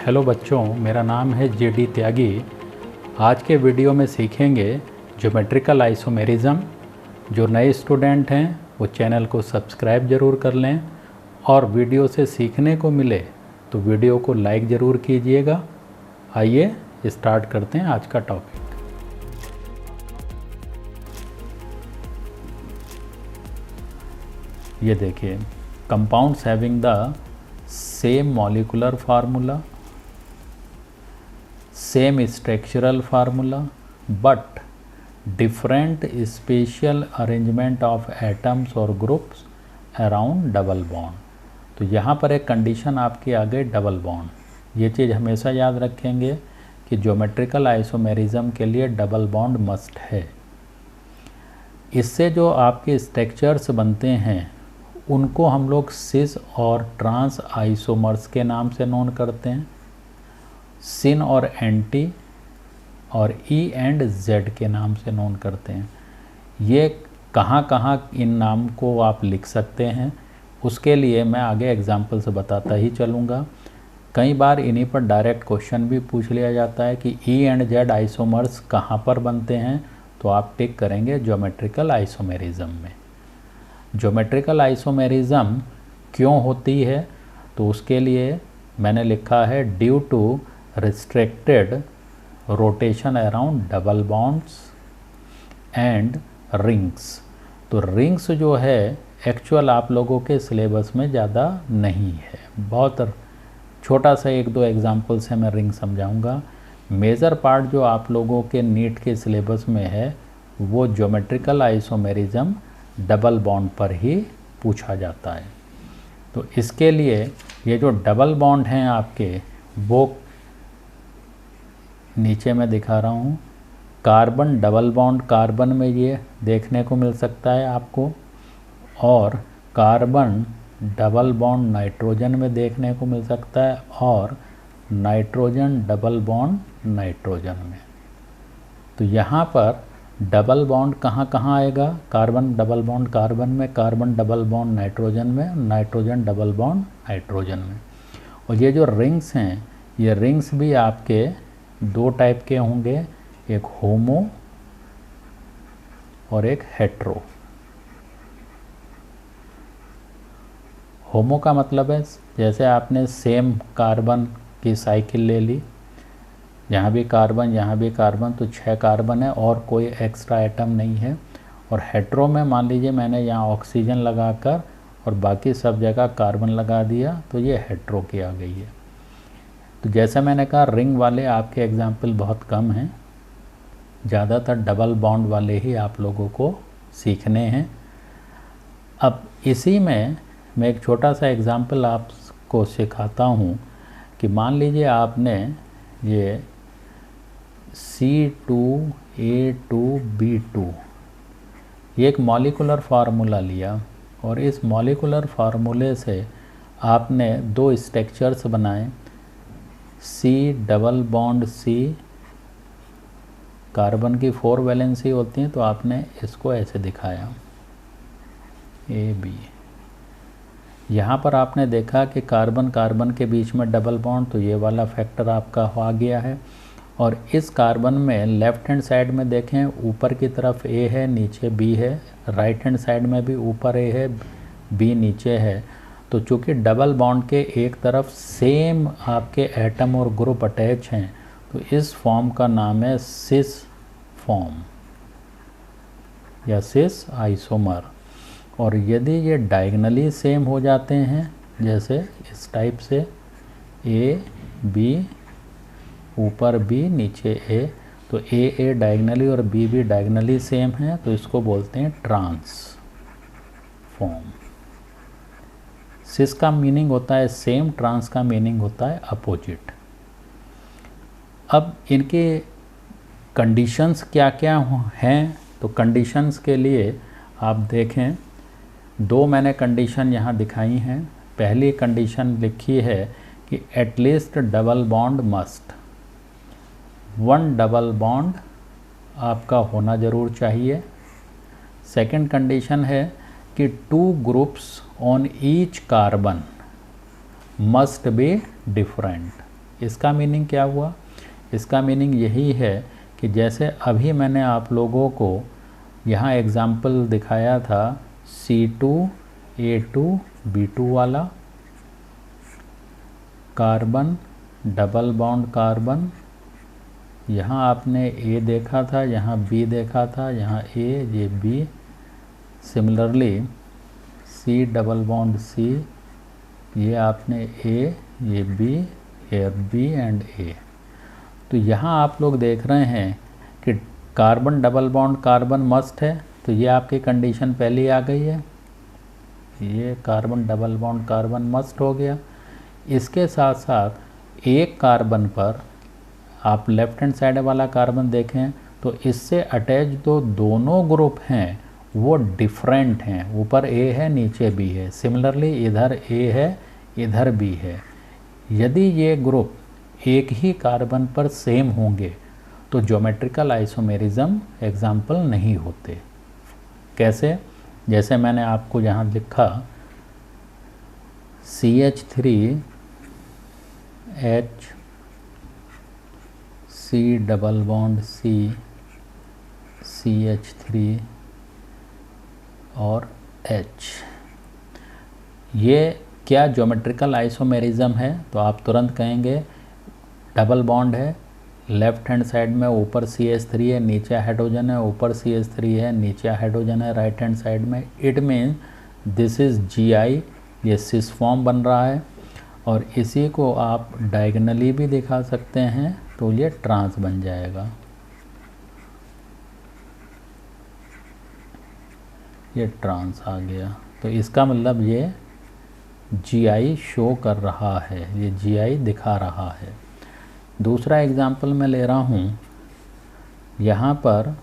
Hello बच्चों, मेरा नाम है जेडी त्यागी। आज के वीडियो में सीखेंगे ज्योमेट्रिकल आइसोमेरिज्म। जो नए स्टूडेंट हैं वो चैनल को सब्सक्राइब ज़रूर कर लें और वीडियो से सीखने को मिले तो वीडियो को लाइक ज़रूर कीजिएगा। आइए स्टार्ट करते हैं आज का टॉपिक। ये देखिए, compounds having the same molecular formula, same structural formula but different spatial arrangement of atoms or groups around double bond। तो यहाँ पर एक कंडीशन आपकी आ गई डबल बॉन्ड। ये चीज़ हमेशा याद रखेंगे कि ज्योमेट्रिकल आइसोमेरिज्म के लिए डबल बॉन्ड मस्ट है। इससे जो आपके स्ट्रक्चर्स बनते हैं उनको हम लोग सिस और ट्रांस आइसोमर्स के नाम से नोन करते हैं। सिन और एंटी और ई एंड जेड के नाम से नोन करते हैं। ये कहाँ कहाँ इन नाम को आप लिख सकते हैं उसके लिए मैं आगे एग्जाम्पल से बताता ही चलूँगा। कई बार इन्हीं पर डायरेक्ट क्वेश्चन भी पूछ लिया जाता है कि ई एंड जेड आइसोमर्स कहाँ पर बनते हैं, तो आप टिक करेंगे ज्योमेट्रिकल आइसोमेरिज्म में। ज्योमेट्रिकल आइसोमेरिज्म क्यों होती है, तो उसके लिए मैंने लिखा है due to restricted rotation around double bonds and rings। तो रिंग्स जो है एक्चुअल आप लोगों के सिलेबस में ज़्यादा नहीं है, बहुत छोटा सा एक दो एग्जांपल से मैं रिंग समझाऊंगा। मेजर पार्ट जो आप लोगों के नीट के सिलेबस में है वो ज्योमेट्रिकल आइसोमेरिज्म डबल बॉन्ड पर ही पूछा जाता है। तो इसके लिए ये जो डबल बॉन्ड हैं आपके वो नीचे मैं दिखा रहा हूँ। कार्बन डबल बॉन्ड कार्बन में ये देखने को मिल सकता है आपको, और कार्बन डबल बॉन्ड नाइट्रोजन में देखने को मिल सकता है, और नाइट्रोजन डबल बॉन्ड नाइट्रोजन में। तो यहाँ पर डबल बॉन्ड कहाँ कहाँ आएगा? कार्बन डबल बॉन्ड कार्बन में, कार्बन डबल बॉन्ड नाइट्रोजन में, नाइट्रोजन डबल बॉन्ड नाइट्रोजन में। और ये जो रिंग्स हैं, ये रिंग्स भी आपके दो टाइप के होंगे, एक होमो और एक हेट्रो। होमो का मतलब है जैसे आपने सेम कार्बन की साइकिल ले ली, यहाँ भी कार्बन यहाँ भी कार्बन, तो 6 कार्बन है और कोई एक्स्ट्रा एटम नहीं है। और हेट्रो में मान लीजिए मैंने यहाँ ऑक्सीजन लगाकर और बाकी सब जगह कार्बन लगा दिया, तो ये हेट्रो की आ गई है। तो जैसे मैंने कहा रिंग वाले आपके एग्जाम्पल बहुत कम हैं, ज़्यादातर डबल बॉन्ड वाले ही आप लोगों को सीखने हैं। अब इसी में मैं एक छोटा सा एग्जाम्पल आपको सिखाता हूँ कि मान लीजिए आपने ये C2A2B2 ये एक मॉलिक्यूलर फार्मूला लिया, और इस मॉलिक्यूलर फार्मूले से आपने दो स्ट्रक्चर्स बनाए। C double bond C, carbon की 4 वैलेंसी होती हैं, तो आपने इसको ऐसे दिखाया AB। यहाँ पर आपने देखा कि कार्बन कार्बन के बीच में डबल बॉन्ड, तो ये वाला फैक्टर आपका आ गया है। और इस कार्बन में लेफ़्ट हैंड साइड में देखें ऊपर की तरफ A है, नीचे B है, राइट हैंड साइड में भी ऊपर A है, B नीचे है। तो चूँकि डबल बॉन्ड के एक तरफ सेम आपके एटम और ग्रुप अटैच हैं, तो इस फॉर्म का नाम है सिस फॉर्म या सिस आइसोमर। और यदि ये डायगनली सेम हो जाते हैं, जैसे इस टाइप से A B ऊपर B नीचे A, तो A डायगनली और B डायगनली सेम है, तो इसको बोलते हैं ट्रांस फॉर्म। सिस का मीनिंग होता है सेम, ट्रांस का मीनिंग होता है अपोजिट। अब इनके कंडीशंस क्या क्या हैं, तो कंडीशंस के लिए आप देखें, दो मैंने कंडीशन यहाँ दिखाई हैं। पहली कंडीशन लिखी है कि at least double bond must, 1 double bond आपका होना ज़रूर चाहिए। सेकंड कंडीशन है कि 2 groups on each carbon must be different. इसका मीनिंग क्या हुआ? इसका मीनिंग यही है कि जैसे अभी मैंने आप लोगों को यहाँ एग्ज़ाम्पल दिखाया था C2A2B2 वाला, कार्बन डबल बॉन्ड कार्बन, यहाँ आपने A देखा था, यहाँ B देखा था, यहाँ A ये B, similarly C double bond C, ये आपने A ये B, here B and A। तो यहाँ आप लोग देख रहे हैं कि carbon double bond carbon must है, तो ये आपकी कंडीशन पहले आ गई है, ये carbon double bond carbon must हो गया। इसके साथ साथ एक कार्बन पर आप लेफ्ट हैंड साइड वाला कार्बन देखें तो इससे अटैच जो दोनों ग्रुप हैं वो डिफरेंट हैं, ऊपर A है नीचे B है। सिमिलरली इधर A है इधर B है। यदि ये ग्रुप एक ही कार्बन पर सेम होंगे तो ज्योमेट्रिकल आइसोमेरिज्म एग्जाम्पल नहीं होते। कैसे? जैसे मैंने आपको यहाँ लिखा CH3H C double bond C CH3 और H, ये क्या ज्योमेट्रिकल आइसोमेरिज्म है? तो आप तुरंत कहेंगे डबल बॉन्ड है, लेफ्ट हैंड साइड में ऊपर CH3 है नीचे हाइड्रोजन है, ऊपर CH3 है नीचे हाइड्रोजन है राइट हैंड साइड में। It mean this is GI, ये सिस फॉर्म बन रहा है। और इसी को आप डायगनली भी दिखा सकते हैं तो ये ट्रांस बन जाएगा, ये ट्रांस आ गया। तो इसका मतलब ये GI शो कर रहा है, ये GI दिखा रहा है। दूसरा एग्जाम्पल मैं ले रहा हूँ, यहाँ पर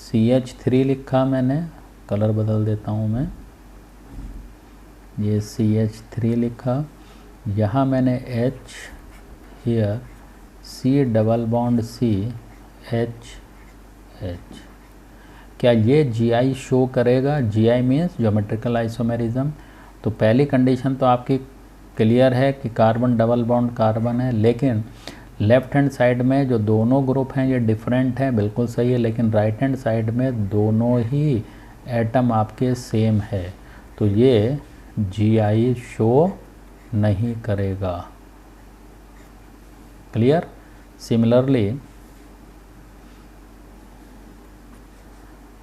CH3 लिखा मैंने, कलर बदल देता हूँ मैं, ये CH3 लिखा, यहाँ मैंने H, here C double bond C H H। क्या ये GI शो करेगा? GI means geometrical isomerism. तो पहली कंडीशन तो आपकी क्लियर है कि कार्बन डबल बॉन्ड कार्बन है, लेकिन लेफ्ट हैंड साइड में जो दोनों ग्रुप हैं ये डिफरेंट हैं, बिल्कुल सही है, लेकिन राइट हैंड साइड में दोनों ही एटम आपके सेम है, तो ये GI शो नहीं करेगा। क्लियर? सिमिलरली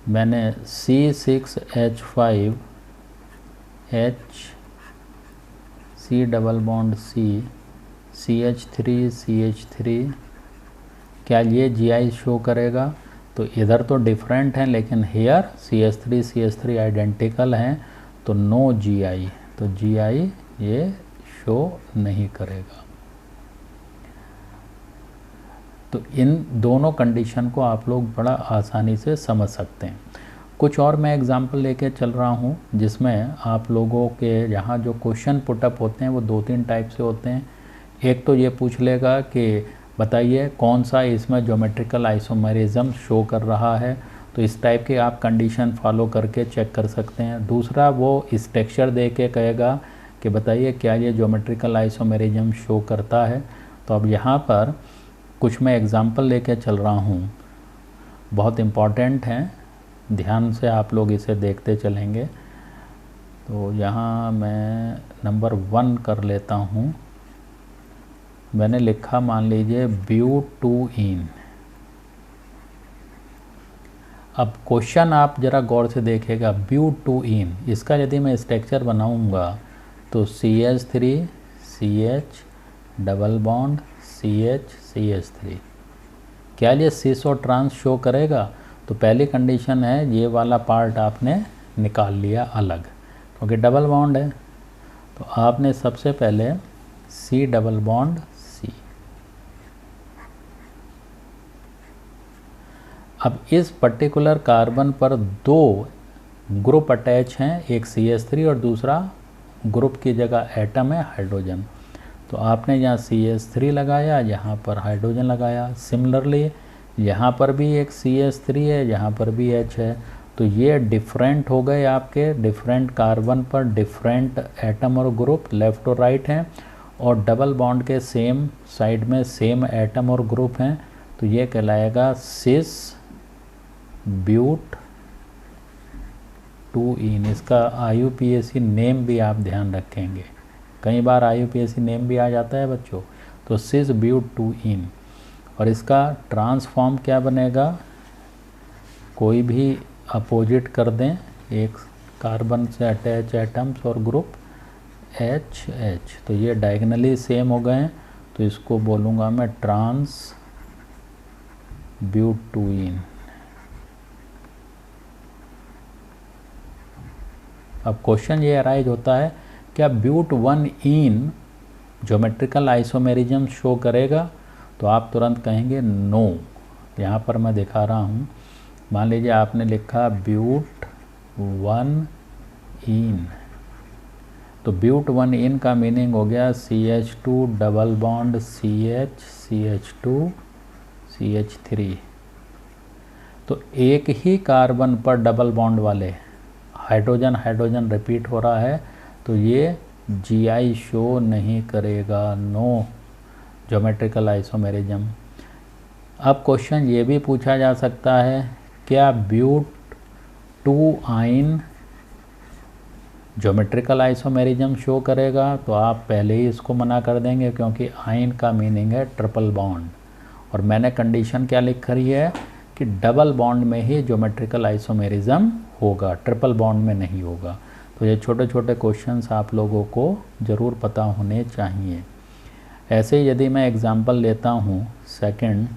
मैंने C6H5 H C double bond C CH3 क्या ये GI शो करेगा? तो इधर तो डिफरेंट हैं लेकिन हेयर CH3 आइडेंटिकल हैं, तो नो GI, तो GI ये शो नहीं करेगा। तो इन दोनों कंडीशन को आप लोग बड़ा आसानी से समझ सकते हैं। कुछ और मैं एग्जांपल लेके चल रहा हूँ जिसमें आप लोगों के यहाँ जो क्वेश्चन पुटअप होते हैं वो 2-3 टाइप से होते हैं। एक तो ये पूछ लेगा कि बताइए कौन सा इसमें ज्योमेट्रिकल आइसोमेरिज्म शो कर रहा है, तो इस टाइप के आप कंडीशन फॉलो करके चेक कर सकते हैं। दूसरा वो स्ट्रक्चर दे के कहेगा कि बताइए क्या ये ज्योमेट्रिकल आइसोमेरिज्म शो करता है। तो अब यहाँ पर कुछ मैं एग्जांपल लेके चल रहा हूँ, बहुत इम्पॉर्टेंट हैं, ध्यान से आप लोग इसे देखते चलेंगे। तो यहाँ मैं नंबर 1 कर लेता हूँ। मैंने लिखा मान लीजिए ब्यूटूइन। अब क्वेश्चन आप ज़रा गौर से देखेगा, ब्यूटूइन, इसका यदि मैं स्ट्रक्चर बनाऊंगा तो CH3 CH double bond CH CH3, क्या ये सिस और ट्रांस शो करेगा? तो पहली कंडीशन है ये वाला पार्ट आपने निकाल लिया अलग, क्योंकि डबल बॉन्ड है। तो आपने सबसे पहले C डबल बॉन्ड C, अब इस पर्टिकुलर कार्बन पर 2 ग्रुप अटैच हैं, एक CH3 और दूसरा ग्रुप की जगह एटम है हाइड्रोजन। तो आपने यहाँ CH3 लगाया, यहाँ पर हाइड्रोजन लगाया। सिमिलरली यहाँ पर भी एक CH3 है, यहाँ पर भी H है। तो ये डिफरेंट हो गए आपके, डिफरेंट कार्बन पर डिफरेंट एटम और ग्रुप लेफ़्ट और राइट हैं। और डबल बॉन्ड के सेम साइड में सेम एटम और ग्रुप हैं, तो ये कहलाएगा सिस ब्यूट 2इन। इसका IUPAC नेम भी आप ध्यान रखेंगे, कई बार IUPAC नेम भी आ जाता है बच्चों। तो सिस ब्यूट 2इन। और इसका ट्रांसफॉर्म क्या बनेगा, कोई भी अपोजिट कर दें एक कार्बन से अटैच एटम्स और ग्रुप HH, तो ये डायगनली सेम हो गए हैं, तो इसको बोलूँगा मैं ट्रांस ब्यूट 2इन। अब क्वेश्चन ये अराइज होता है, क्या ब्यूट 1इन ज्योमेट्रिकल आइसोमेरिज्म शो करेगा? तो आप तुरंत कहेंगे नो। यहाँ पर मैं दिखा रहा हूँ, मान लीजिए आपने लिखा ब्यूट 1इन, तो ब्यूट 1इन का मीनिंग हो गया CH2 double bond CH CH2 CH3। तो एक ही कार्बन पर डबल बॉन्ड वाले हाइड्रोजन हाइड्रोजन रिपीट हो रहा है, तो ये GI शो नहीं करेगा, नो ज्योमेट्रिकल आइसोमेरिज्म। अब क्वेश्चन ये भी पूछा जा सकता है, क्या ब्यूट 2इन ज्योमेट्रिकल आइसोमेरिज्म शो करेगा? तो आप पहले ही इसको मना कर देंगे, क्योंकि आइन का मीनिंग है ट्रिपल बॉन्ड, और मैंने कंडीशन क्या लिख रही है कि डबल बॉन्ड में ही ज्योमेट्रिकल आइसोमेरिज्म होगा, ट्रिपल बॉन्ड में नहीं होगा। तो ये छोटे छोटे क्वेश्चंस आप लोगों को ज़रूर पता होने चाहिए। ऐसे ही यदि मैं एग्जांपल लेता हूँ सेकंड,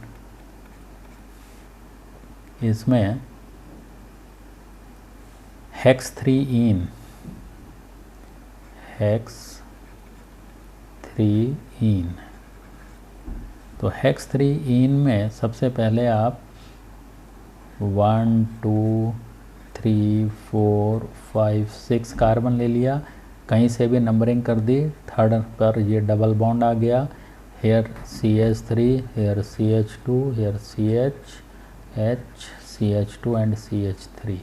इसमें हेक्स 3इन, हेक्स 3इन, तो हेक्स 3इन में सबसे पहले आप 1 2 3 4 5 6 कार्बन ले लिया, कहीं से भी नंबरिंग कर दी, थर्ड पर ये डबल बॉन्ड आ गया, here CH3, here CH2, here CH H CH2 and CH3।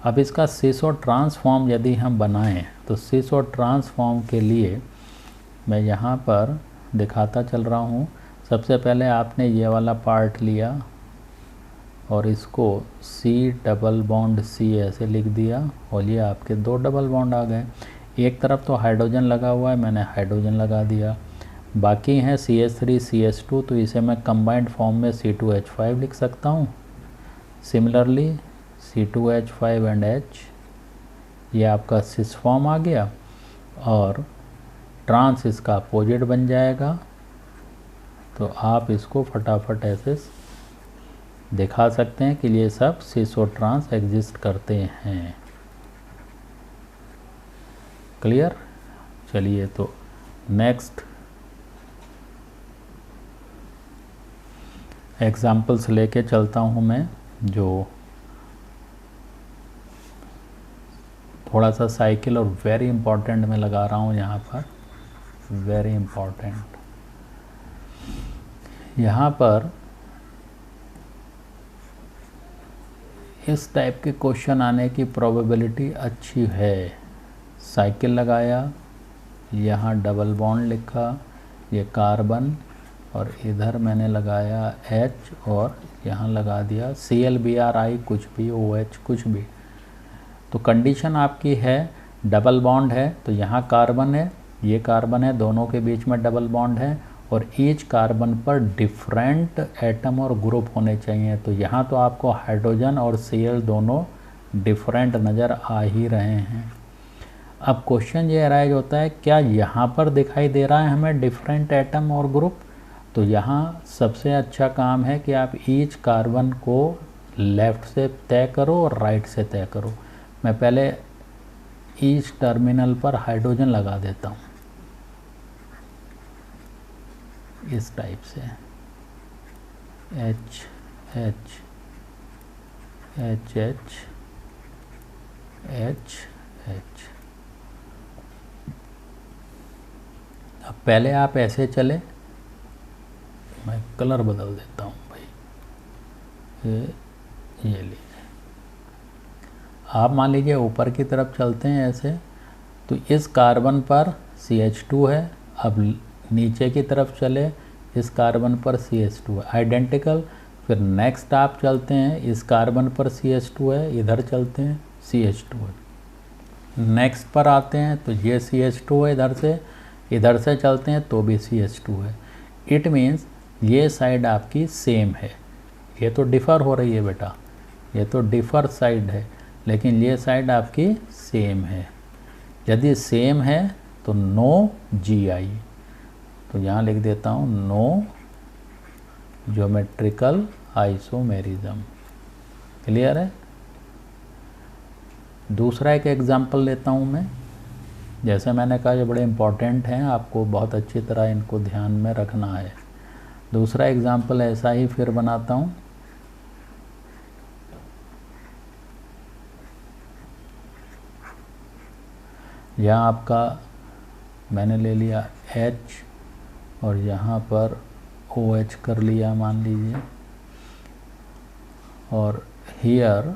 अब इसका सिसो ट्रांसफॉर्म यदि हम बनाएं, तो सिसो ट्रांसफॉर्म के लिए मैं यहाँ पर दिखाता चल रहा हूँ। सबसे पहले आपने ये वाला पार्ट लिया और इसको C डबल बॉन्ड C ऐसे लिख दिया, और ये आपके दो डबल बॉन्ड आ गए। एक तरफ तो हाइड्रोजन लगा हुआ है, मैंने हाइड्रोजन लगा दिया, बाकी हैं CH3 CH2, तो इसे मैं कंबाइंड फॉर्म में C2H5 लिख सकता हूँ। सिमिलरली C2H5 एंड H, ये आपका सिस फॉर्म आ गया, और ट्रांस इसका अपोजिट बन जाएगा। तो आप इसको फटाफट ऐसे दिखा सकते हैं कि ये सब सिस और ट्रांस एग्जिस्ट करते हैं। क्लियर? चलिए तो नेक्स्ट एग्जाम्पल्स लेके चलता हूँ मैं, जो थोड़ा सा साइकिल और वेरी इंपॉर्टेंट में लगा रहा हूँ यहाँ पर, वेरी इंपॉर्टेंट। यहाँ पर इस टाइप के क्वेश्चन आने की प्रोबेबिलिटी अच्छी है। साइकिल लगाया, यहाँ डबल बॉन्ड लिखा, ये कार्बन, और इधर मैंने लगाया H और यहाँ लगा दिया ClBr, कुछ भी OH कुछ भी। तो कंडीशन आपकी है डबल बॉन्ड है, तो यहाँ कार्बन है, ये कार्बन है, दोनों के बीच में डबल बॉन्ड है, और ईच कार्बन पर डिफरेंट एटम और ग्रुप होने चाहिए। तो यहाँ तो आपको हाइड्रोजन और Cl दोनों डिफरेंट नज़र आ ही रहे हैं। अब क्वेश्चन ये अराइज होता है, क्या यहाँ पर दिखाई दे रहा है हमें डिफरेंट एटम और ग्रुप? तो यहाँ सबसे अच्छा काम है कि आप ईच कार्बन को लेफ़्ट से तय करो और राइट से तय करो। मैं पहले ईच टर्मिनल पर हाइड्रोजन लगा देता हूँ इस टाइप से, H H H H H H। अब पहले आप ऐसे चले, मैं कलर बदल देता हूँ भाई, ये लीजिए। आप मान लीजिए ऊपर की तरफ चलते हैं ऐसे, तो इस कार्बन पर CH2 है। अब नीचे की तरफ चले, इस कार्बन पर CH2 है, आइडेंटिकल। फिर नेक्स्ट आप चलते हैं, इस कार्बन पर CH2 है, इधर चलते हैं CH2 है। नेक्स्ट पर आते हैं तो ये CH2 है, इधर से चलते हैं तो भी CH2 है। इट मीन्स ये साइड आपकी सेम है। ये तो डिफ़र हो रही है बेटा, ये तो डिफ़र साइड है, लेकिन ये साइड आपकी सेम है। यदि सेम है तो नो GI, तो यहाँ लिख देता हूँ नो ज्योमेट्रिकल आइसोमेरिज्म। क्लियर है। दूसरा एक एग्जांपल लेता हूँ मैं। जैसे मैंने कहा ये बड़े इम्पॉर्टेंट हैं, आपको बहुत अच्छी तरह इनको ध्यान में रखना है। दूसरा एग्जांपल ऐसा ही फिर बनाता हूँ। यहाँ आपका मैंने ले लिया H और यहाँ पर OH कर लिया मान लीजिए, और हियर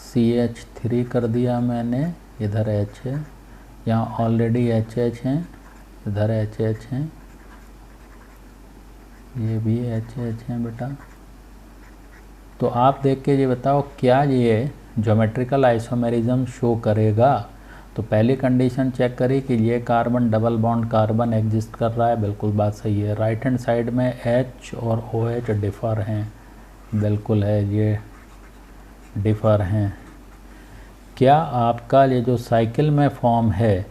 CH3 कर दिया मैंने, इधर H है, यहाँ ऑलरेडी HH हैं, इधर HH हैं, ये भी HH हैं बेटा। तो आप देख के ये बताओ क्या ये ज्योमेट्रिकल आइसोमेरिज्म शो करेगा। तो पहली कंडीशन चेक करी कि ये carbon double bond carbon exist कर रहा है, बिल्कुल बात सही है। राइट हैंड साइड में H और OH डिफ़र हैं, बिल्कुल है, ये डिफ़र हैं। क्या आपका ये जो साइकिल में फॉर्म है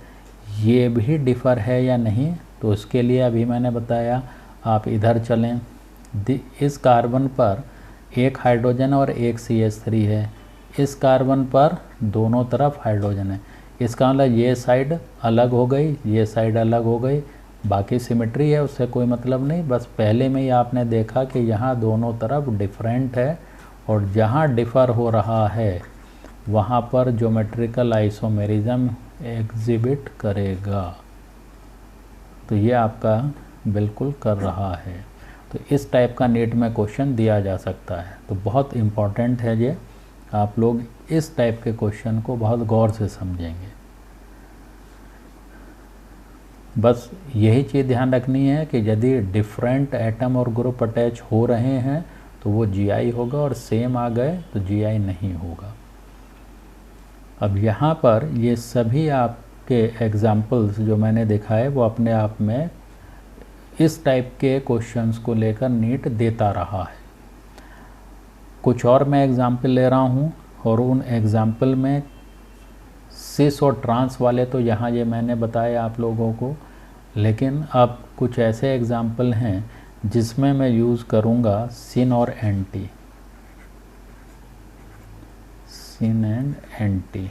ये भी डिफ़र है या नहीं, तो उसके लिए अभी मैंने बताया आप इधर चलें। इस कार्बन पर एक हाइड्रोजन और एक CH3 है, इस कार्बन पर दोनों तरफ हाइड्रोजन है। इसका मतलब ये साइड अलग हो गई, ये साइड अलग हो गई, बाकी सिमेट्री है, उससे कोई मतलब नहीं। बस पहले में ही आपने देखा कि यहाँ दोनों तरफ डिफरेंट है, और जहाँ डिफ़र हो रहा है वहाँ पर ज्योमेट्रिकल आइसोमेरिज्म एग्जिबिट करेगा। तो ये आपका बिल्कुल कर रहा है। तो इस टाइप का नीट में क्वेश्चन दिया जा सकता है, तो बहुत इम्पॉर्टेंट है ये। आप लोग इस टाइप के क्वेश्चन को बहुत गौर से समझेंगे। बस यही चीज़ ध्यान रखनी है कि यदि डिफरेंट एटम और ग्रुप अटैच हो रहे हैं तो वो GI होगा, और सेम आ गए तो GI नहीं होगा। अब यहाँ पर ये सभी आपके एग्जाम्पल्स जो मैंने दिखाए वो अपने आप में इस टाइप के क्वेश्चंस को लेकर नीट देता रहा है। कुछ और मैं एग्जाम्पल ले रहा हूँ, और उन एग्जाम्पल में सिस और ट्रांस वाले तो यहाँ ये मैंने बताया आप लोगों को, लेकिन अब कुछ ऐसे एग्जाम्पल हैं जिसमें मैं यूज़ करूँगा सिन और एंटी, सिन एंड एंटी।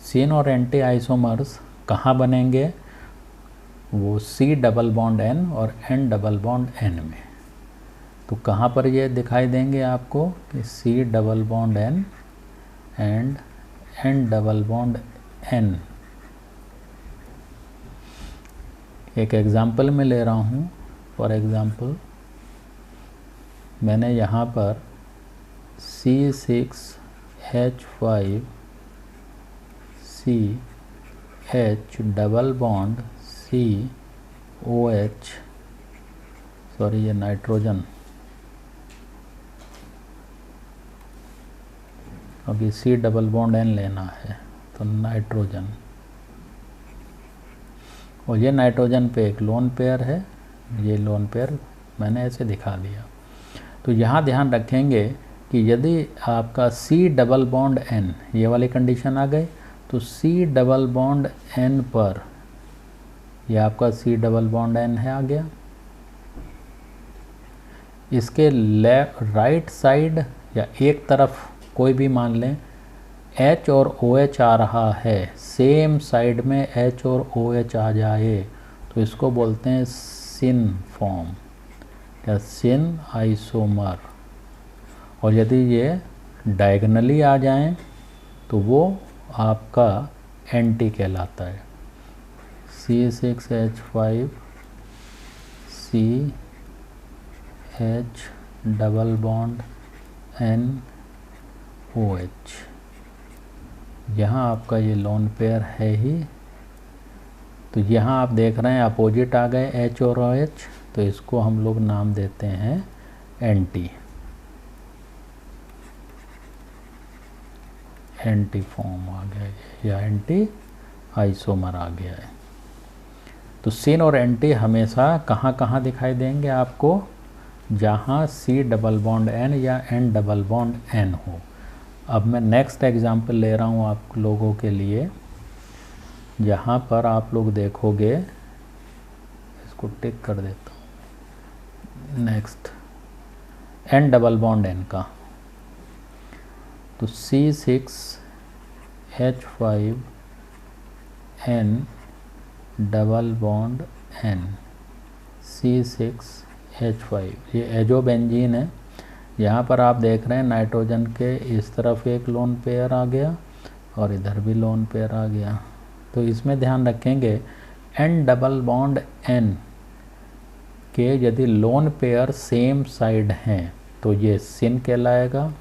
सिन और एंटी आइसोमर्स कहाँ बनेंगे, वो C डबल बॉन्ड N और N डबल बॉन्ड N में। तो कहाँ पर ये दिखाई देंगे आपको कि C double bond N and N double bond N। एक एग्जाम्पल में ले रहा हूँ। फॉर एग्ज़ाम्पल मैंने यहाँ पर C6H5CH double bond COH, sorry ये नाइट्रोजन, अभी C डबल बॉन्ड N लेना है तो नाइट्रोजन, और ये नाइट्रोजन पे एक लोन पेयर है, ये लोन पेयर मैंने ऐसे दिखा दिया। तो यहाँ ध्यान रखेंगे कि यदि आपका C डबल बॉन्ड N, ये वाली कंडीशन आ गई, तो C डबल बॉन्ड N पर ये आपका C डबल बॉन्ड N है, आ गया। इसके राइट साइड या एक तरफ कोई भी मान लें H और OH आ रहा है, सेम साइड में H और OH आ जाए तो इसको बोलते हैं सिन फॉर्म या सिन आइसोमर। और यदि ये डायगनली आ जाएं तो वो आपका एंटी कहलाता है। C6H5CH डबल बॉन्ड NOH, यहाँ आपका ये लोन पेयर है ही, तो यहाँ आप देख रहे हैं अपोजिट आ गए H और OH, तो इसको हम लोग नाम देते हैं एंटी, एंटी फॉर्म आ गया या एंटी आइसोमर आ गया है। तो सिन और एंटी हमेशा कहाँ कहाँ दिखाई देंगे आपको, जहाँ C डबल बॉन्ड N या N डबल बॉन्ड N हो। अब मैं नेक्स्ट एग्जांपल ले रहा हूँ आप लोगों के लिए, जहाँ पर आप लोग देखोगे, इसको टिक कर देता हूँ, next N double bond N का, तो C6H5N double bond N, C6H5, ये एजोबेंजीन है। यहाँ पर आप देख रहे हैं नाइट्रोजन के इस तरफ एक लोन पेयर आ गया और इधर भी लोन पेयर आ गया। तो इसमें ध्यान रखेंगे N डबल बॉन्ड N के यदि लोन पेयर सेम साइड हैं तो ये सिन कहलाएगा,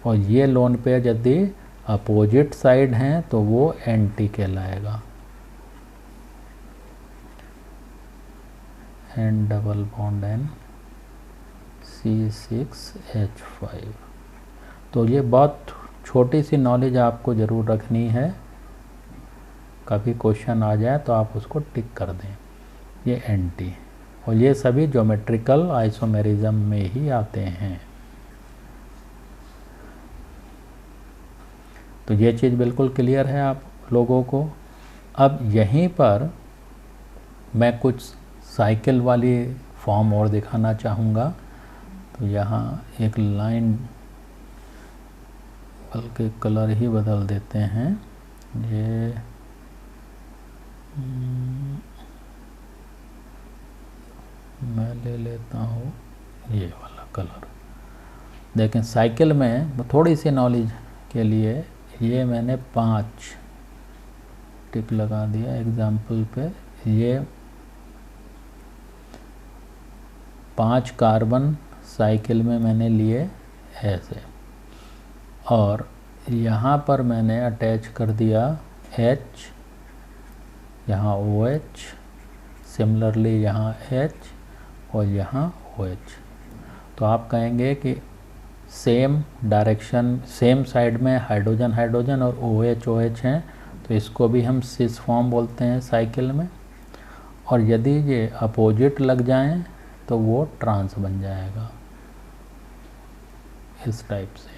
और ये लोन पेयर यदि अपोजिट साइड हैं तो वो एंटी कहलाएगा। N double bond N C6H5। तो ये बहुत छोटी सी नॉलेज आपको ज़रूर रखनी है, कभी क्वेश्चन आ जाए तो आप उसको टिक कर दें, ये एंटी, और ये सभी ज्योमेट्रिकल आइसोमेरिज्म में ही आते हैं। तो ये चीज़ बिल्कुल क्लियर है आप लोगों को। अब यहीं पर मैं कुछ साइकिल वाली फॉर्म और दिखाना चाहूँगा। तो यहाँ एक लाइन, बल्कि कलर ही बदल देते हैं, ये मैं ले लेता हूँ ये वाला कलर। देखें साइकिल में थोड़ी सी नॉलेज के लिए ये मैंने 5 टिक लगा दिया एग्जाम्पल पे। ये 5 कार्बन साइकिल में मैंने लिए ऐसे, और यहाँ पर मैंने अटैच कर दिया H, यहाँ OH, सिमिलरली यहाँ H और यहाँ OH। तो आप कहेंगे कि सेम डायरेक्शन, सेम साइड में हाइड्रोजन हाइड्रोजन और OH OH हैं, तो इसको भी हम सिस फॉर्म बोलते हैं साइकिल में। और यदि ये अपोजिट लग जाएं तो वो ट्रांस बन जाएगा इस टाइप से,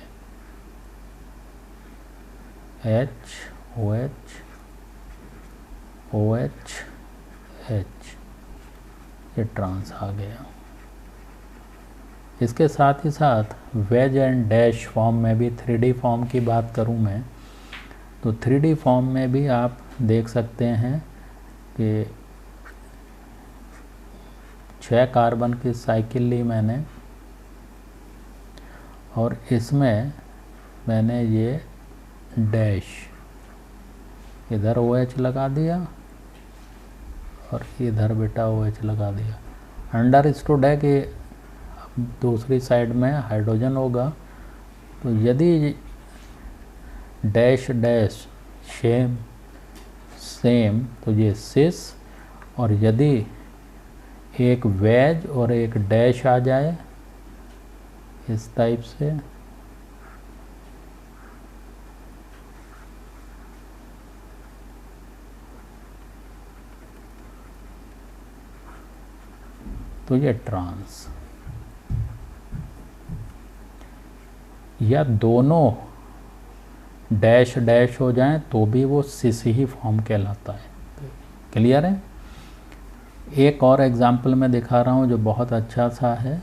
H OH OH H, ये ट्रांस आ गया। इसके साथ ही साथ वेज एंड डैश फॉर्म में भी 3D फॉर्म की बात करूं मैं, तो 3D फॉर्म में भी आप देख सकते हैं कि 6 कार्बन की साइकिल ली मैंने, और इसमें मैंने ये डैश इधर OH लगा दिया और इधर बेटा OH लगा दिया। अंडरस्टूड है कि दूसरी साइड में हाइड्रोजन होगा, तो यदि डैश डैश सेम सेम तो ये सिस, और यदि एक वेज और एक डैश आ जाए इस टाइप से, तो ये ट्रांस, या दोनों डैश डैश हो जाएं तो भी वो सिस ही फॉर्म कहलाता है। क्लियर है? एक और एग्जाम्पल मैं दिखा रहा हूँ जो बहुत अच्छा सा है।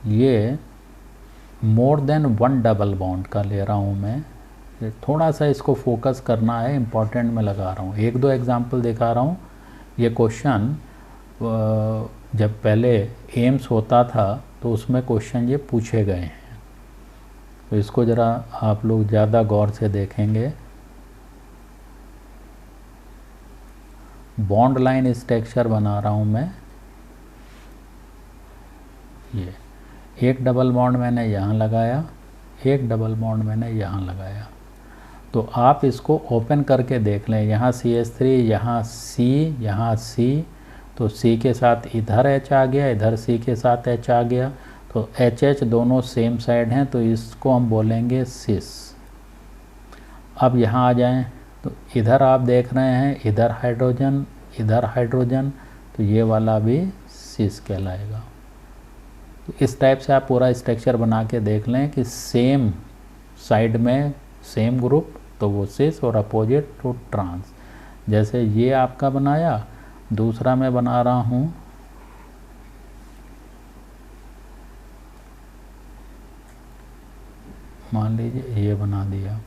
ये मोर देन 1 डबल बॉन्ड का ले रहा हूँ मैं, थोड़ा सा इसको फोकस करना है, इम्पॉर्टेंट में लगा रहा हूँ। 1-2 एग्जाम्पल दिखा रहा हूँ। ये क्वेश्चन जब पहले एम्स होता था तो उसमें क्वेश्चन ये पूछे गए हैं, तो इसको ज़रा आप लोग ज़्यादा गौर से देखेंगे। बॉन्ड लाइन स्ट्रक्चर बना रहा हूँ मैं। ये एक डबल बॉन्ड मैंने यहाँ लगाया, एक डबल बॉन्ड मैंने यहाँ लगाया। तो आप इसको ओपन करके देख लें, यहाँ CH3, यहाँ C, यहाँ C, तो C के साथ इधर H आ गया, इधर C के साथ H आ गया, तो HH दोनों सेम साइड हैं, तो इसको हम बोलेंगे सिस। अब यहाँ आ जाएं, तो इधर आप देख रहे हैं इधर हाइड्रोजन, इधर हाइड्रोजन, तो ये वाला भी सिस कहलाएगा। तो इस टाइप से आप पूरा स्ट्रक्चर बना के देख लें कि सेम साइड में सेम ग्रुप, तो वो सिस, और अपोजिट टू ट्रांस। जैसे ये आपका बनाया, दूसरा मैं बना रहा हूँ, मान लीजिए ये बना दिया,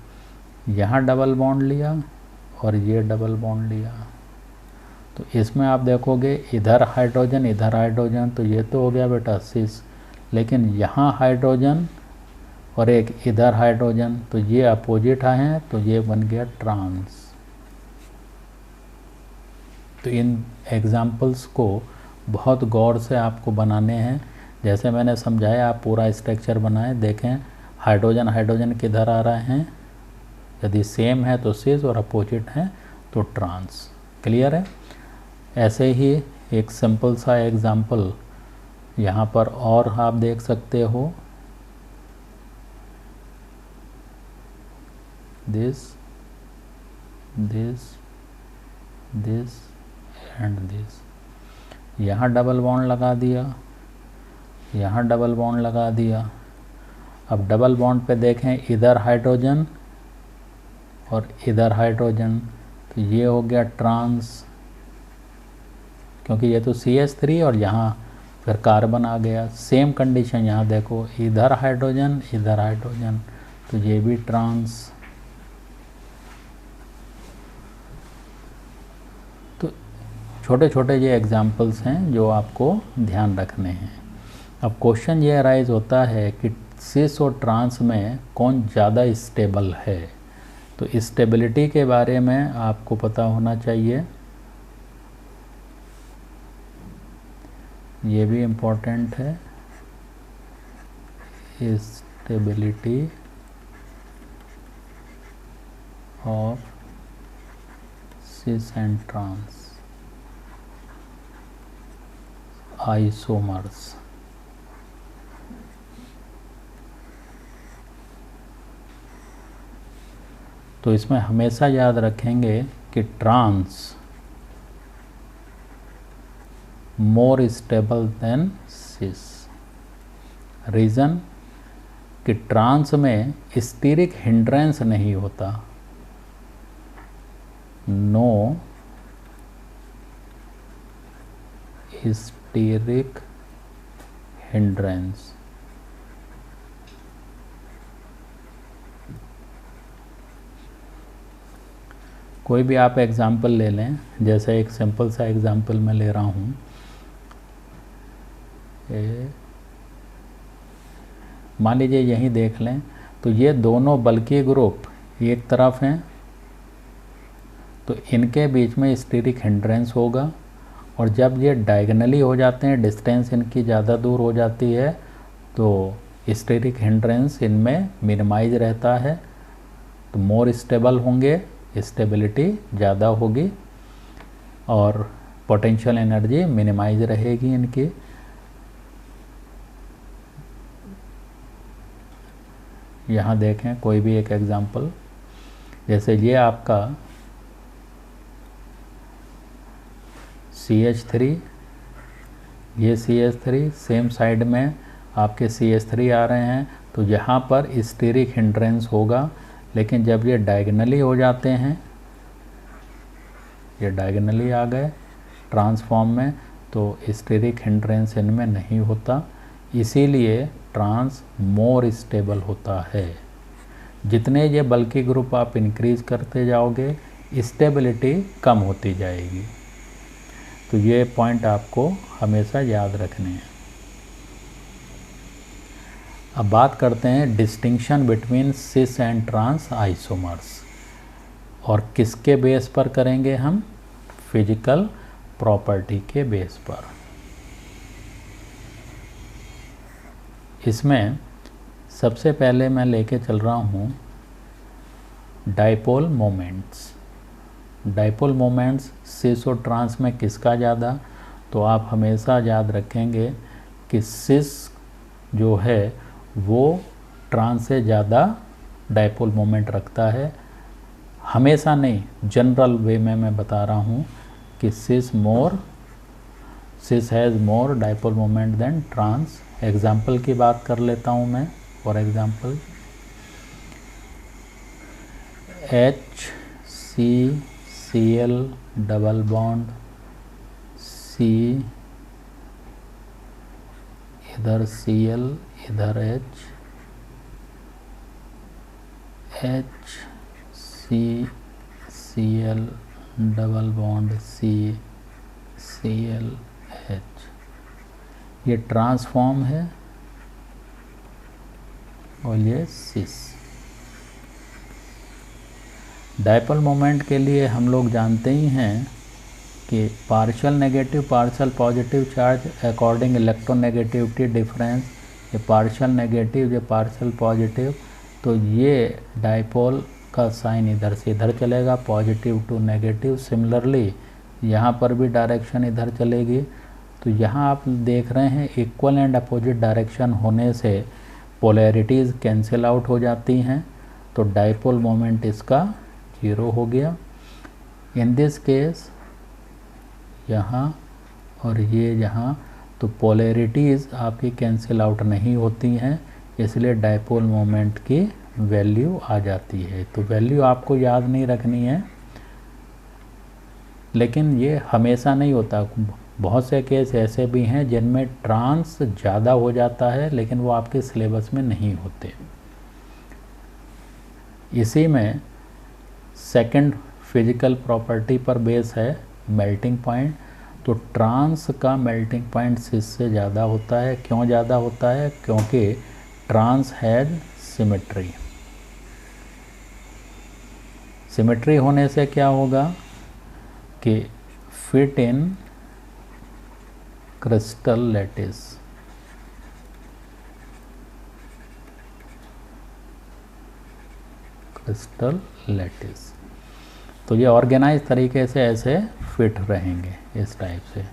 यहाँ डबल बॉन्ड लिया और ये डबल बॉन्ड लिया, तो इसमें आप देखोगे इधर हाइड्रोजन, इधर हाइड्रोजन, तो ये तो हो गया बेटा सिस। लेकिन यहाँ हाइड्रोजन और एक इधर हाइड्रोजन, तो ये अपोजिट हैं, तो ये बन गया ट्रांस। तो इन एग्जाम्पल्स को बहुत गौर से आपको बनाने हैं। जैसे मैंने समझाया, आप पूरा स्ट्रक्चर बनाएं, देखें हाइड्रोजन हाइड्रोजन किधर आ रहे हैं, यदि सेम है तो सिस और अपोजिट हैं तो ट्रांस। क्लियर है? ऐसे ही एक सिंपल सा एग्जाम्पल यहाँ पर और आप देख सकते हो, this this this and this. यहाँ डबल बॉन्ड लगा दिया, यहाँ डबल बॉन्ड लगा दिया। अब डबल बॉन्ड पे देखें इधर हाइड्रोजन और इधर हाइड्रोजन, तो ये हो गया ट्रांस, क्योंकि ये तो CH3 और यहाँ फिर कार्बन आ गया। सेम कंडीशन यहाँ देखो, इधर हाइड्रोजन इधर हाइड्रोजन, तो ये भी ट्रांस। तो छोटे छोटे ये एग्जाम्पल्स हैं जो आपको ध्यान रखने हैं। अब क्वेश्चन ये अराइज होता है कि सिस और ट्रांस में कौन ज़्यादा स्टेबल है। तो स्टेबिलिटी के बारे में आपको पता होना चाहिए, ये भी इम्पोर्टेंट है। Stability of cis and trans isomers. तो इसमें हमेशा याद रखेंगे कि trans more stable than cis. Reason कि ट्रांस में स्टीरिक हिंड्रेंस नहीं होता, नो स्टीरिक हिंड्रेंस। कोई भी आप एग्जाम्पल ले लें, जैसे एक सिंपल सा एग्जाम्पल मैं ले रहा हूँ, मान लीजिए यहीं देख लें, तो ये दोनों बल्कि ग्रुप एक तरफ हैं, तो इनके बीच में स्टीरिक हिंड्रेंस होगा, और जब ये डायगनली हो जाते हैं, डिस्टेंस इनकी ज़्यादा दूर हो जाती है, तो स्टीरिक हिंड्रेंस इनमें मिनिमाइज रहता है, तो मोर स्टेबल होंगे, स्टेबिलिटी ज़्यादा होगी और पोटेंशियल एनर्जी मिनिमाइज रहेगी इनकी। यहाँ देखें कोई भी एक एग्जांपल, जैसे ये आपका CH3, ये CH3 सेम साइड में आपके CH3 आ रहे हैं, तो यहाँ पर स्टीरिक हिंड्रेंस होगा, लेकिन जब ये डायगनली हो जाते हैं, ये डायगनली आ गए ट्रांसफॉर्म में, तो स्टीरिक हिंड्रेंस इनमें नहीं होता, इसीलिए ट्रांस मोर स्टेबल होता है। जितने ये बल्कि ग्रुप आप इंक्रीज करते जाओगे, स्टेबिलिटी कम होती जाएगी। तो ये पॉइंट आपको हमेशा याद रखने हैं। अब बात करते हैं distinction between cis and trans isomers, और किसके बेस पर करेंगे हम? फिजिकल प्रॉपर्टी के बेस पर। इसमें सबसे पहले मैं लेके चल रहा हूँ डाइपोल मोमेंट्स। डाइपोल मोमेंट्स सिस और ट्रांस में किसका ज़्यादा, तो आप हमेशा याद रखेंगे कि सिस जो है वो ट्रांस से ज़्यादा डाइपोल मोमेंट रखता है। हमेशा नहीं, जनरल वे में मैं बता रहा हूँ कि cis has more dipole moment than trans. Example की बात कर लेता हूँ मैं। For example HCCl double bond C, इधर Cl इधर H, HCCl double bond CClH, ये ट्रांसफॉर्म है और ये सिस। डाइपोल मोमेंट के लिए हम लोग जानते ही हैं कि partial negative partial positive charge according electronegativity difference, ये पार्शियल नेगेटिव ये पार्शियल पॉजिटिव, तो ये डाइपोल का साइन इधर से इधर चलेगा, पॉजिटिव टू नेगेटिव। सिमिलरली यहाँ पर भी डायरेक्शन इधर चलेगी। तो यहाँ आप देख रहे हैं इक्वल एंड अपोजिट डायरेक्शन होने से पोलैरिटीज़ कैंसिल आउट हो जाती हैं, तो डाइपोल मोमेंट इसका 0 हो गया। इन दिस केस यहाँ और ये यहाँ, तो पोलैरिटीज़ आपकी कैंसिल आउट नहीं होती हैं, इसलिए डाइपोल मोमेंट की वैल्यू आ जाती है। तो वैल्यू आपको याद नहीं रखनी है, लेकिन ये हमेशा नहीं होता। बहुत से केस ऐसे भी हैं जिनमें ट्रांस ज़्यादा हो जाता है, लेकिन वो आपके सिलेबस में नहीं होते। इसी में सेकंड फिजिकल प्रॉपर्टी पर बेस है मेल्टिंग पॉइंट। तो ट्रांस का मेल्टिंग पॉइंट सिस से ज़्यादा होता है। क्यों ज़्यादा होता है? क्योंकि ट्रांस हैज़ सिमेट्री। सिमेट्री होने से क्या होगा कि fit in crystal lattice. Crystal lattice, तो ये ऑर्गेनाइज तरीके से ऐसे फिट रहेंगे इस टाइप से।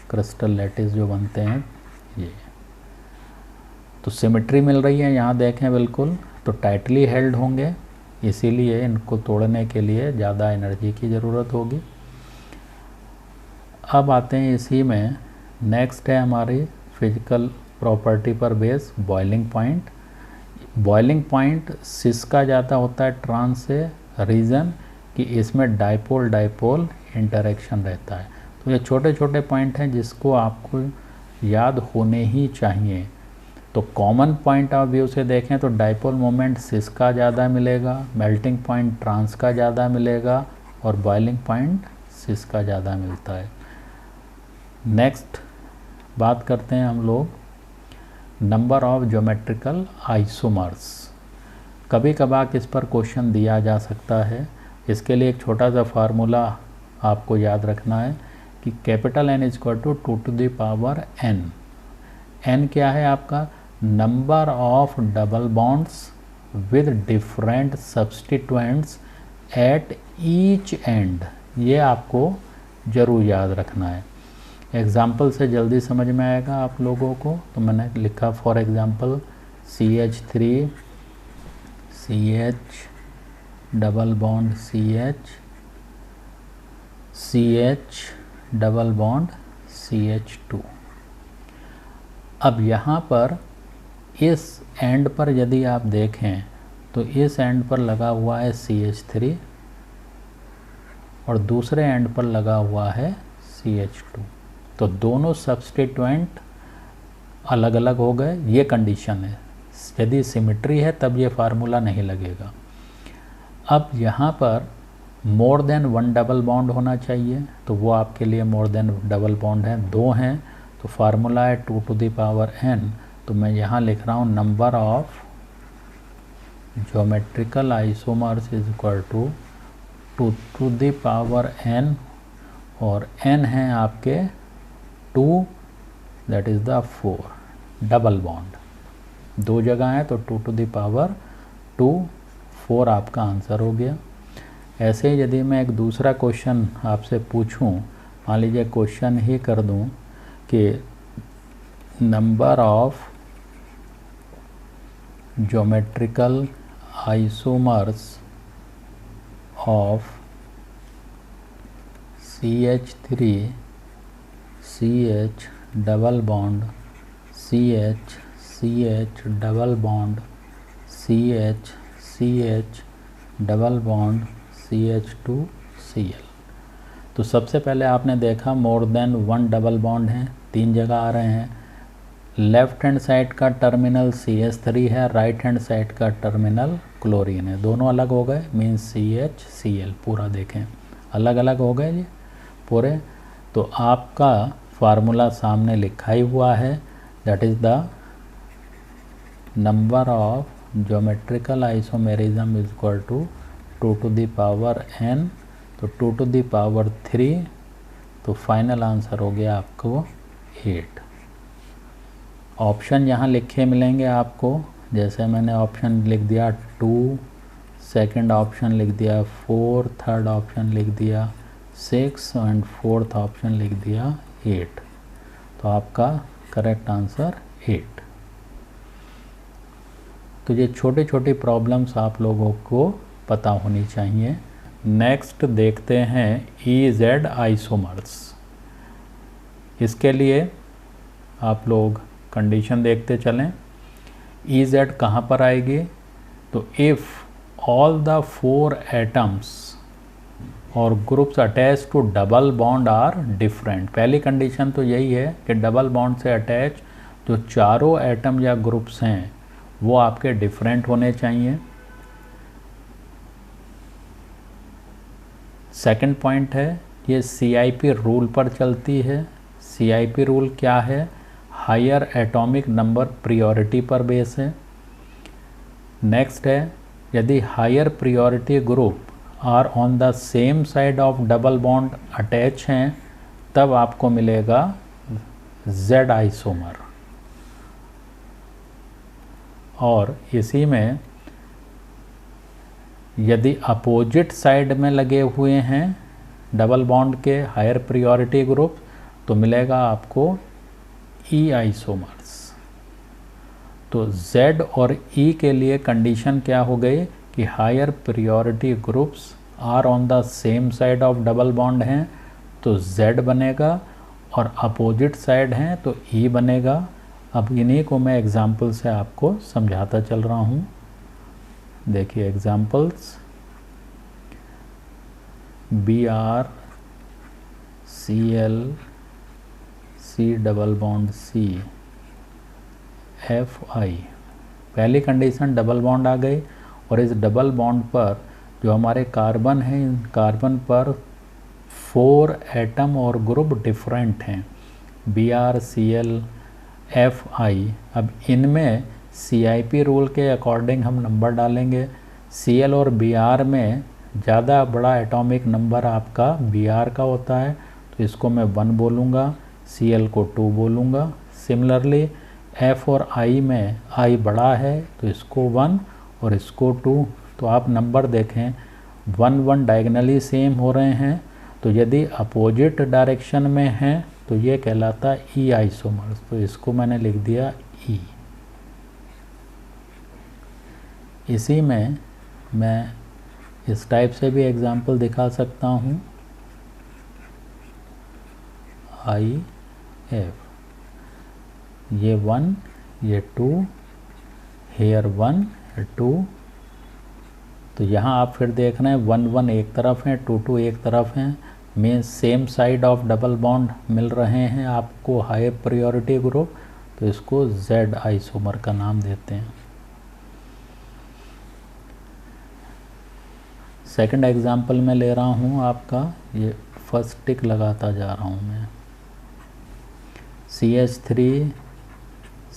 क्रिस्टल लैटिस जो बनते हैं ये, तो सिमेट्री मिल रही है। यहाँ देखें बिल्कुल, तो टाइटली हेल्ड होंगे, इसीलिए इनको तोड़ने के लिए ज़्यादा एनर्जी की ज़रूरत होगी। अब आते हैं इसी में, नेक्स्ट है हमारी फिजिकल प्रॉपर्टी पर base boiling point. Boiling point cis का ज़्यादा होता है ट्रांस से, रीज़न कि इसमें डाइपोल डाइपोल इंटरेक्शन रहता है। तो ये छोटे छोटे पॉइंट हैं जिसको आपको याद होने ही चाहिए। तो कॉमन पॉइंट ऑफ व्यू से देखें तो डाइपोल मोमेंट सिस का ज़्यादा मिलेगा, मेल्टिंग पॉइंट ट्रांस का ज़्यादा मिलेगा और बॉइलिंग पॉइंट सिस का ज़्यादा मिलता है। नेक्स्ट बात करते हैं हम लोग नंबर ऑफ ज्योमेट्रिकल आइसोमर्स। कभी कभार इस पर क्वेश्चन दिया जा सकता है। इसके लिए एक छोटा सा फार्मूला आपको याद रखना है कि capital N equal to 2 to the power n। n क्या है आपका? Number of double bonds with different substituents at each end. ये आपको ज़रूर याद रखना है। एग्जाम्पल से जल्दी समझ में आएगा आप लोगों को। तो मैंने लिखा for example CH3 CH double bond CH CH double bond CH2। अब यहाँ पर इस एंड पर यदि आप देखें तो इस एंड पर लगा हुआ है CH3 और दूसरे एंड पर लगा हुआ है CH2। तो दोनों सब्स्टिट्यूएंट अलग अलग हो गए, ये कंडीशन है। यदि सिमेट्री है तब ये फार्मूला नहीं लगेगा। अब यहाँ पर मोर देन 1 डबल बॉन्ड होना चाहिए, तो वो आपके लिए मोर देन डबल बॉन्ड है, 2 हैं, तो फार्मूला है 2 टू द पावर n। तो मैं यहाँ लिख रहा हूँ number of geometrical isomers is equal to 2 to the power n, और n है आपके 2, that is the 4 double bond. 2 जगह है तो 2 टू द पावर 2, 4 आपका आंसर हो गया। ऐसे ही यदि मैं एक दूसरा क्वेश्चन आपसे पूछूं, मान लीजिए क्वेश्चन ही कर दूं कि number of geometrical isomers of CH3 CH double bond CH CH double bond CH CH double bond CH2 Cl। तो सबसे पहले आपने देखा मोर देन 1 डबल बॉन्ड हैं, 3 जगह आ रहे हैं। लेफ्ट हैंड साइड का टर्मिनल CH3 है, राइट हैंड साइड का टर्मिनल क्लोरीन है, दोनों अलग हो गए, मीन्स CH Cl पूरा देखें अलग अलग हो गए ये पूरे। तो आपका फार्मूला सामने लिखा ही हुआ है, that is the number of geometrical isomerism is equal to 2 to the power n, तो 2 टू द पावर 3, तो फाइनल आंसर हो गया आपको 8। ऑप्शन यहाँ लिखे मिलेंगे आपको, जैसे मैंने ऑप्शन लिख दिया 2, सेकंड ऑप्शन लिख दिया 4, थर्ड ऑप्शन लिख दिया 6 एंड फोर्थ ऑप्शन लिख दिया 8, तो आपका करेक्ट आंसर 8। तो ये छोटे छोटे प्रॉब्लम्स आप लोगों को पता होनी चाहिए। नेक्स्ट देखते हैं EZ आइसोमर्स। इसके लिए आप लोग कंडीशन देखते चलें। EZ कहाँ पर आएगी, तो इफ़ ऑल द 4 एटम्स और groups attach to double bond are different. पहली कंडीशन तो यही है कि डबल बॉन्ड से अटैच जो चारों एटम या ग्रुप्स हैं वो आपके डिफरेंट होने चाहिए। सेकंड पॉइंट है ये CIP रूल पर चलती है। CIP रूल क्या है, हायर एटॉमिक नंबर प्रायोरिटी पर बेस है। नेक्स्ट है यदि higher priority group are on the same side of double bond attach हैं तब आपको मिलेगा Z आइसोमर। और इसी में यदि अपोजिट साइड में लगे हुए हैं डबल बॉन्ड के हायर प्रायोरिटी ग्रुप तो मिलेगा आपको E आइसोमर्स। तो Z और E के लिए कंडीशन क्या हो गई कि higher priority groups are on the same side of double bond हैं तो Z बनेगा, और अपोजिट साइड हैं तो E बनेगा। अब इन्हीं को मैं एग्जाम्पल से आपको समझाता चल रहा हूँ। देखिए examples, Br Cl C double bond C Fi। पहली कंडीशन डबल बॉन्ड आ गई, और इस डबल बॉन्ड पर जो हमारे कार्बन हैं, इन कार्बन पर 4 एटम और ग्रुप डिफरेंट हैं, Br Cl Fi। अब इनमें CIP रूल के अकॉर्डिंग हम नंबर डालेंगे। Cl और Br में ज़्यादा बड़ा एटॉमिक नंबर आपका Br का होता है, तो इसको मैं 1 बोलूँगा, Cl को 2 बोलूँगा। सिमिलरली F और I में I बड़ा है तो इसको 1 और इसको 2। तो आप नंबर देखें 1 1 डायगनली सेम हो रहे हैं, तो यदि अपोजिट डायरेक्शन में हैं तो ये कहलाता है E आइसोमर्स, तो इसको मैंने लिख दिया E। इसी में मैं इस टाइप से भी एग्जाम्पल दिखा सकता हूँ, IF, ये 1 ये 2, हेयर 1 2। तो यहाँ आप फिर देख रहे हैं 1 1 एक तरफ है, 2 2 एक तरफ हैं, means same side of double bond मिल रहे हैं आपको हाई प्रायोरिटी ग्रुप, तो इसको Z आइसोमर का नाम देते हैं। सेकंड एग्जांपल में ले रहा हूँ आपका, ये फर्स्ट टिक लगाता जा रहा हूँ मैं, CH3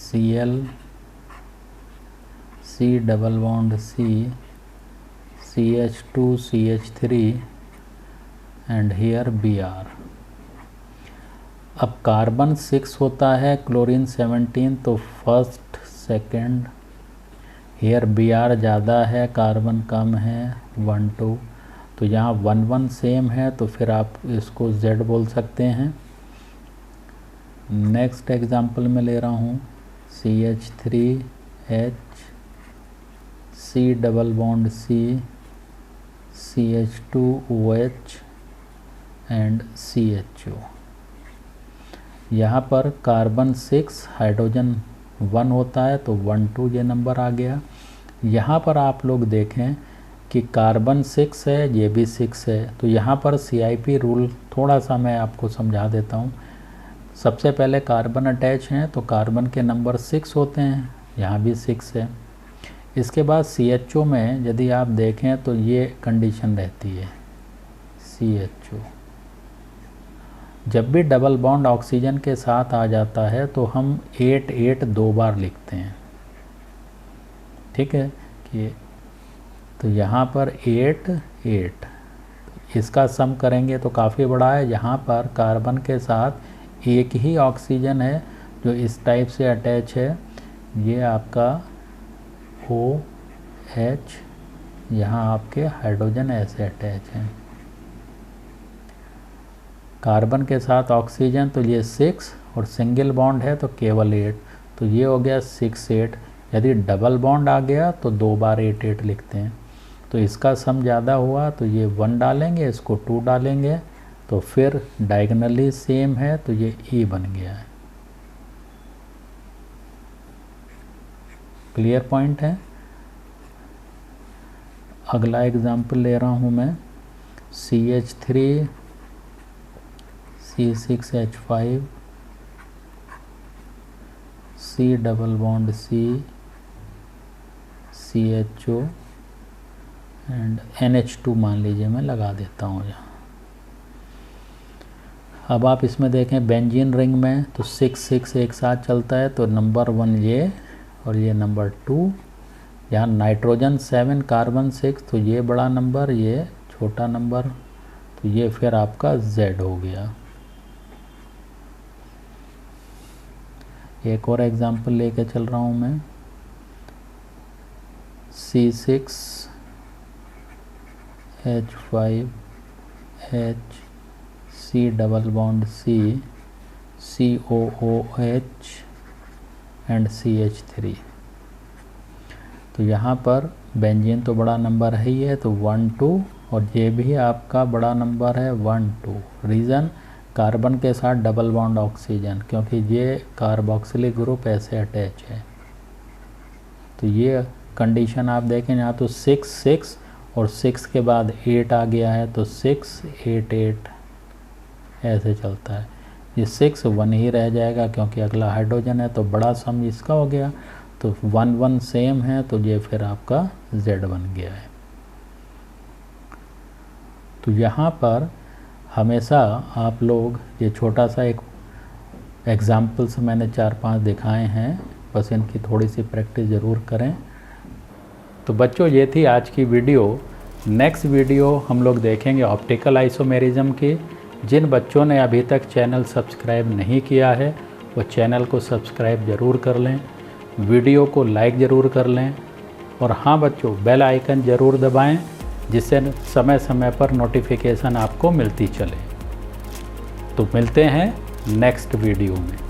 Cl C double bond C CH2 CH3 and here Br। अब कार्बन 6 होता है, क्लोरीन 17, तो फर्स्ट सेकेंड, हेयर Br ज़्यादा है, कार्बन कम है, 1 2, तो यहाँ 1 1 सेम है, तो फिर आप इसको Z बोल सकते हैं। नेक्स्ट एग्जांपल में ले रहा हूँ CH3H, C double bond C, CH2OH and CHO। यहाँ पर कार्बन 6 हाइड्रोजन 1 होता है, तो 1 2 ये नंबर आ गया। यहाँ पर आप लोग देखें कि कार्बन 6 है, ये भी 6 है, तो यहाँ पर CIP रूल थोड़ा सा मैं आपको समझा देता हूँ। सबसे पहले कार्बन अटैच हैं तो कार्बन के नंबर 6 होते हैं, यहाँ भी 6 है। इसके बाद CHO में यदि आप देखें तो ये कंडीशन रहती है, CHO जब भी डबल बॉन्ड ऑक्सीजन के साथ आ जाता है तो हम 8 8 2 बार लिखते हैं, ठीक है कि तो यहाँ पर 8 8, इसका सम करेंगे तो काफ़ी बड़ा है। यहाँ पर कार्बन के साथ एक ही ऑक्सीजन है जो इस टाइप से अटैच है, ये आपका OH, यहाँ आपके हाइड्रोजन ऐसे अटैच हैं। कार्बन के साथ ऑक्सीजन तो ये 6 और सिंगल बॉन्ड है तो केवल 8, तो ये हो गया 6 8। यदि डबल बॉन्ड आ गया तो 2 बार 8 8 लिखते हैं। तो इसका सम ज़्यादा हुआ तो ये 1 डालेंगे, इसको 2 डालेंगे, तो फिर डायगोनली सेम है तो ये E बन गया है। क्लियर पॉइंट है। अगला एग्जाम्पल ले रहा हूँ मैं CH3 C6H5 C double bond C CHO and NH2 मान लीजिए, मैं लगा देता हूँ यहाँ। अब आप इसमें देखें बेंजीन रिंग में तो 6 6 एक साथ चलता है, तो नंबर 1 ये और ये नंबर 2। यहाँ नाइट्रोजन 7 कार्बन 6, तो ये बड़ा नंबर, ये छोटा नंबर, तो ये फिर आपका Z हो गया। एक और एग्जांपल लेके चल रहा हूँ मैं C6H5H C double bond C COOH and CH3। तो यहाँ पर बेंजीन तो बड़ा नंबर है ही है, तो 1 2, और ये भी आपका बड़ा नंबर है 1 2। रीज़न कार्बन के साथ डबल बॉन्ड ऑक्सीजन, क्योंकि ये कार्बोक्सिलिक ग्रुप ऐसे अटैच है। तो ये कंडीशन आप देखें, यहाँ तो 6 6 और 6 के बाद 8 आ गया है, तो 6 8 8 ऐसे चलता है। ये 6 1 ही रह जाएगा क्योंकि अगला हाइड्रोजन है, तो बड़ा सम इसका हो गया, तो 1 1 सेम है, तो ये फिर आपका Z बन गया है। तो यहाँ पर हमेशा आप लोग ये छोटा सा एक एग्जाम्पल्स मैंने 4-5 दिखाए हैं, बस इनकी थोड़ी सी प्रैक्टिस ज़रूर करें। तो बच्चों ये थी आज की वीडियो। नेक्स्ट वीडियो हम लोग देखेंगे ऑप्टिकल आइसोमेरिज्म की। जिन बच्चों ने अभी तक चैनल सब्सक्राइब नहीं किया है वो चैनल को सब्सक्राइब ज़रूर कर लें, वीडियो को लाइक ज़रूर कर लें, और हाँ बच्चों बेल आइकन ज़रूर दबाएं जिससे समय समय पर नोटिफिकेशन आपको मिलती चले। तो मिलते हैं नेक्स्ट वीडियो में।